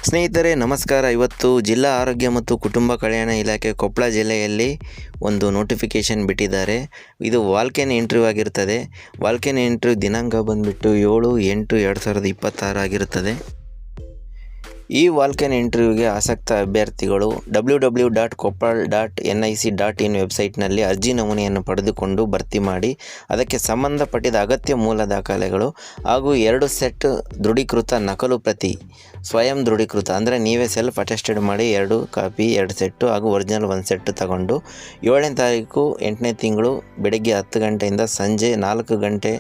ಸ್ನೇಹಿತರೆ ನಮಸ್ಕಾರ. ಇವತ್ತು ಜಿಲ್ಲಾ ಆರೋಗ್ಯ ಮತ್ತು ಕುಟುಂಬ ಕಲ್ಯಾಣ ಇಲಾಖೆ ಕೊಪ್ಪಳ ಜಿಲ್ಲೆಯಲ್ಲಿ ಒಂದು ನೋಟಿಫಿಕೇಷನ್ ಬಿಟ್ಟಿದ್ದಾರೆ. ಇದು ವಾಲ್ಕ್-ಇನ್ ಇಂಟರ್ವ್ಯೂ ಆಗಿರ್ತದೆ. ವಾಲ್ಕ್-ಇನ್ ಇಂಟರ್ವ್ಯೂ ದಿನಾಂಕ ಬಂದುಬಿಟ್ಟು 7/8/2026 ಆಗಿರುತ್ತದೆ. ಈ ವಾಲ್ಕ್-ಇನ್ ಇಂಟರ್ವ್ಯೂಗೆ ಆಸಕ್ತ ಅಭ್ಯರ್ಥಿಗಳು www.koppal.nic.in ವೆಬ್ಸೈಟ್ನಲ್ಲಿ ಅರ್ಜಿ ನಮೂನೆಯನ್ನು ಪಡೆದುಕೊಂಡು ಭರ್ತಿ ಮಾಡಿ ಅದಕ್ಕೆ ಸಂಬಂಧಪಟ್ಟಿದ ಅಗತ್ಯ ಮೂಲ ದಾಖಲೆಗಳು ಹಾಗೂ 2 ಸೆಟ್ ದೃಢೀಕೃತ ನಕಲು ಪ್ರತಿ ಸ್ವಯಂ ದೃಢೀಕೃತ ಅಂದರೆ ನೀವೇ ಸೆಲ್ಫ್ ಅಟೆಸ್ಟೆಡ್ ಮಾಡಿ 2 ಕಾಪಿ 2 ಸೆಟ್ಟು ಹಾಗೂ ಒರಿಜಿನಲ್ 1 ಸೆಟ್ ತಗೊಂಡು 7ನೇ ತಾರೀಕು 8ನೇ ತಿಂಗಳು ಬೆಳಗ್ಗೆ 10 ಗಂಟೆಯಿಂದ ಸಂಜೆ 4 ಗಂಟೆ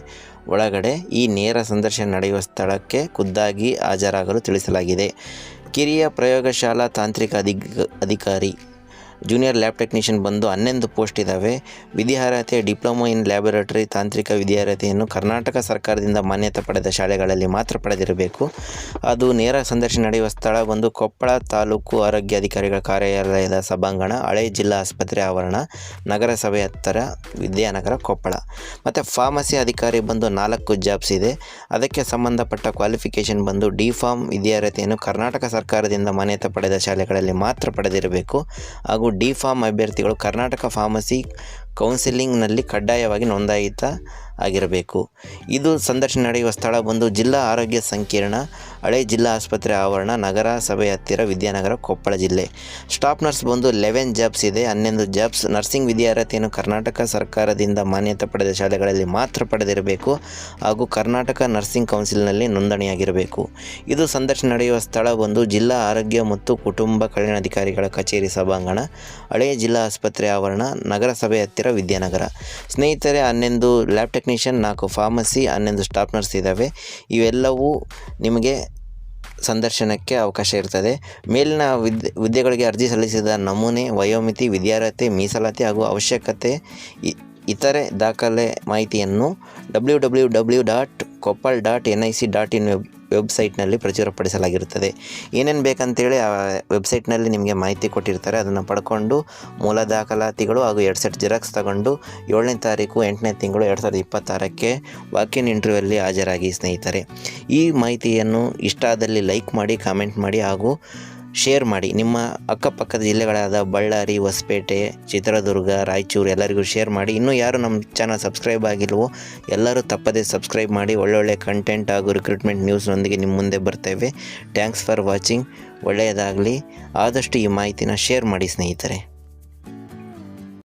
ಒಳಗಡೆ ಈ ನೇರ ಸಂದರ್ಶನ ನಡೆಯುವ ಸ್ಥಳಕ್ಕೆ ಖುದ್ದಾಗಿ ಹಾಜರಾಗಲು ತಿಳಿಸಲಾಗಿದೆ. ಕಿರಿಯ ಪ್ರಯೋಗಶಾಲಾ ತಾಂತ್ರಿಕ ಅಧಿಕಾರಿ ಜೂನಿಯರ್ ಲ್ಯಾಬ್ ಟೆಕ್ನಿಷಿಯನ್ ಬಂದು 11 ಪೋಸ್ಟ್ ಇದ್ದಾವೆ. ವಿದ್ಯಾರ್ಹತೆ ಡಿಪ್ಲೊಮಾ ಇನ್ ಲ್ಯಾಬೊರೇಟರಿ ತಾಂತ್ರಿಕ ವಿದ್ಯಾರ್ಹತೆಯನ್ನು ಕರ್ನಾಟಕ ಸರ್ಕಾರದಿಂದ ಮಾನ್ಯತೆ ಪಡೆದ ಶಾಲೆಗಳಲ್ಲಿ ಮಾತ್ರ ಪಡೆದಿರಬೇಕು. ಅದು ನೇರ ಸಂದರ್ಶನ ನಡೆಯುವ ಸ್ಥಳ ಬಂದು ಕೊಪ್ಪಳ ತಾಲೂಕು ಆರೋಗ್ಯ ಅಧಿಕಾರಿಗಳ ಕಾರ್ಯಾಲಯದ ಸಭಾಂಗಣ, ಹಳೆ ಜಿಲ್ಲಾ ಆಸ್ಪತ್ರೆ ಆವರಣ, ನಗರಸಭೆ ಹತ್ತಿರ, ವಿದ್ಯಾನಗರ, ಕೊಪ್ಪಳ. ಮತ್ತು ಫಾರ್ಮಸಿ ಅಧಿಕಾರಿ ಬಂದು 4 ಜಾಬ್ಸ್ ಇದೆ. ಅದಕ್ಕೆ ಸಂಬಂಧಪಟ್ಟ ಕ್ವಾಲಿಫಿಕೇಷನ್ ಬಂದು ಡಿ.ಫಾರ್ಮ್ ವಿದ್ಯಾರ್ಹತೆಯನ್ನು ಕರ್ನಾಟಕ ಸರ್ಕಾರದಿಂದ ಮಾನ್ಯತೆ ಪಡೆದ ಶಾಲೆಗಳಲ್ಲಿ ಮಾತ್ರ ಪಡೆದಿರಬೇಕು. ಹಾಗೂ ಡಿ.ಫಾರ್ಮ್ ಅಭ್ಯರ್ಥಿಗಳು ಕರ್ನಾಟಕ ಫಾರ್ಮಸಿ ಕೌನ್ಸಿಲಿಂಗ್ನಲ್ಲಿ ಕಡ್ಡಾಯವಾಗಿ ನೋಂದಾಯಿತ ಆಗಿರಬೇಕು. ಇದು ಸಂದರ್ಶನ ನಡೆಯುವ ಸ್ಥಳ ಬಂದು ಜಿಲ್ಲಾ ಆರೋಗ್ಯ ಸಂಕೀರ್ಣ, ಹಳೆ ಜಿಲ್ಲಾ ಆಸ್ಪತ್ರೆ ಆವರಣ, ನಗರ ಸಭೆ ಹತ್ತಿರ, ವಿದ್ಯಾನಗರ, ಕೊಪ್ಪಳ ಜಿಲ್ಲೆ. ಸ್ಟಾಫ್ ನರ್ಸ್ ಬಂದು 11 ಜಾಬ್ಸ್ ಇದೆ. 11 ಜಾಬ್ಸ್. ನರ್ಸಿಂಗ್ ವಿದ್ಯಾರ್ಹತೆಯನ್ನು ಕರ್ನಾಟಕ ಸರ್ಕಾರದಿಂದ ಮಾನ್ಯತೆ ಪಡೆದ ಶಾಲೆಗಳಲ್ಲಿ ಮಾತ್ರ ಪಡೆದಿರಬೇಕು ಹಾಗೂ ಕರ್ನಾಟಕ ನರ್ಸಿಂಗ್ ಕೌನ್ಸಿಲ್ನಲ್ಲಿ ನೋಂದಣಿಯಾಗಿರಬೇಕು. ಇದು ಸಂದರ್ಶನ ನಡೆಯುವ ಸ್ಥಳ ಬಂದು ಜಿಲ್ಲಾ ಆರೋಗ್ಯ ಮತ್ತು ಕುಟುಂಬ ಕಲ್ಯಾಣಾಧಿಕಾರಿಗಳ ಕಚೇರಿ ಸಭಾಂಗಣ, ಹಳೆಯ ಜಿಲ್ಲಾ ಆಸ್ಪತ್ರೆ ಆವರಣ, ನಗರಸಭೆ ಹತ್ತಿರ, ವಿದ್ಯಾನಗರ. ಸ್ನೇಹಿತರೆ 11 lab technician, 4 pharmacy, 11 staff nurse ಇದ್ದಾವೆ. ಇವೆಲ್ಲವೂ ನಿಮಗೆ ಸಂದರ್ಶನಕ್ಕೆ ಅವಕಾಶ ಇರ್ತದೆ. ಮೇಲಿನ ಹುದ್ದೆಗಳಿಗೆ ಅರ್ಜಿ ಸಲ್ಲಿಸಿದ ನಮೂನೆ, ವಯೋಮಿತಿ, ವಿದ್ಯಾರ್ಹತೆ, ಮೀಸಲಾತಿ ಹಾಗೂ ಅವಶ್ಯಕತೆ ಇತರೆ ದಾಖಲೆ ಮಾಹಿತಿಯನ್ನು www.koppal.nic.in ವೆಬ್ಸೈಟ್ನಲ್ಲಿ ಪ್ರಚುರಪಡಿಸಲಾಗಿರುತ್ತದೆ. ಏನೇನು ಬೇಕಂತೇಳಿ ಆ ವೆಬ್ಸೈಟ್ನಲ್ಲಿ ನಿಮಗೆ ಮಾಹಿತಿ ಕೊಟ್ಟಿರ್ತಾರೆ. ಅದನ್ನು ಪಡ್ಕೊಂಡು ಮೂಲ ದಾಖಲಾತಿಗಳು ಹಾಗೂ 2 ಸೆಟ್ ಜೆರಾಕ್ಸ್ ತಗೊಂಡು 7ನೇ ತಾರೀಕು 8ನೇ ತಿಂಗಳು 2026ಕ್ಕೆ ವಾಕ್-ಇನ್ ಇಂಟರ್ವ್ಯೂಲ್ಲಿ ಹಾಜರಾಗಿ ಸ್ನೇಹಿತರೆ. ಈ ಮಾಹಿತಿಯನ್ನು ಇಷ್ಟ ಆದಲ್ಲಿ ಲೈಕ್ ಮಾಡಿ, ಕಾಮೆಂಟ್ ಮಾಡಿ ಹಾಗೂ ಶೇರ್ ಮಾಡಿ. ನಿಮ್ಮ ಅಕ್ಕಪಕ್ಕದ ಜಿಲ್ಲೆಗಳಾದ ಬಳ್ಳಾರಿ, ಹೊಸಪೇಟೆ, ಚಿತ್ರದುರ್ಗ, ರಾಯಚೂರು ಎಲ್ಲರಿಗೂ ಶೇರ್ ಮಾಡಿ. ಇನ್ನೂ ಯಾರು ನಮ್ಮ ಚಾನಲ್ ಸಬ್ಸ್ಕ್ರೈಬ್ ಆಗಿಲ್ವೋ ಎಲ್ಲರೂ ತಪ್ಪದೇ ಸಬ್ಸ್ಕ್ರೈಬ್ ಮಾಡಿ. ಒಳ್ಳೊಳ್ಳೆ ಕಂಟೆಂಟ್ ಹಾಗೂ ರಿಕ್ರೂಟ್ಮೆಂಟ್ ನ್ಯೂಸ್ನೊಂದಿಗೆ ನಿಮ್ಮ ಮುಂದೆ ಬರ್ತೇವೆ. Thanks for watching. ಒಳ್ಳೆಯದಾಗಲಿ. ಆದಷ್ಟು ಈ ಮಾಹಿತಿನ ಶೇರ್ ಮಾಡಿ ಸ್ನೇಹಿತರೆ.